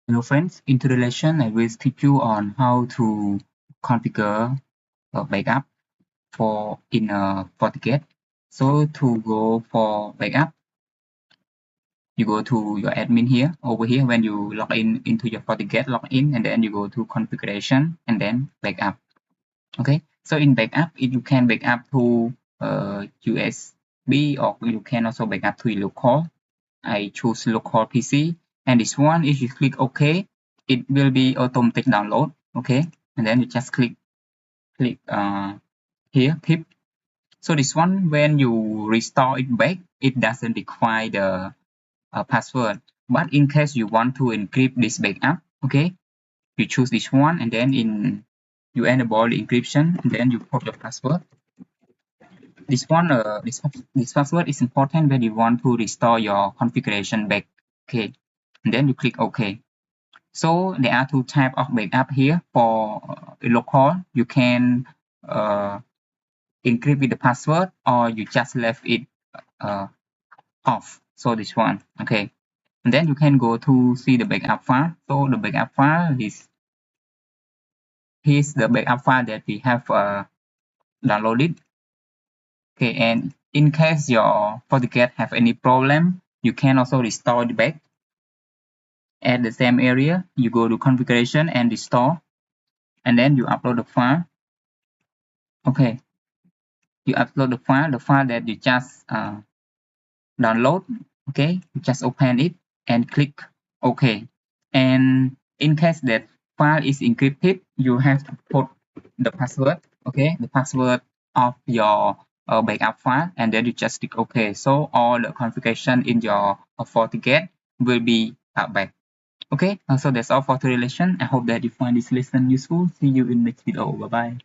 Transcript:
Hello friends, in today's lesson I will teach you on how to configure a backup for in a Fortigate. So to go for backup, you go to your admin here, over here when you log in into your Fortigate login, and then you go to configuration and then backup. Okay, so in backup, you can backup to USB or you can also backup to local. I choose local PC, and this one, if you click OK, it will be automatic download. Okay, and then you just click here pip. So this one, when you restore it back, it doesn't require the password. But in case you want to encrypt this backup, okay, you choose this one, and then you enable the encryption, and then you put your password. This one, this password is important when you want to restore your configuration back. Okay, and then you click OK. So there are two types of backup here. For local, you can encrypt with the password, or you just left it off. So this one, okay. And then you can go to see the backup file. So the backup file is here's the backup file that we have downloaded. Okay, and in case your Fortigate have any problem, you can also restore it back. At the same area, you go to configuration and restore, and then you upload the file. Okay, you upload the file that you just download. Okay, you just open it and click OK. And in case that file is encrypted, you have to put the password. Okay, the password of your backup file, and then you just click OK. So all the configuration in your Fortigate will be back. Okay, so that's all for today's lesson. I hope that you find this lesson useful. See you in next video. Bye bye.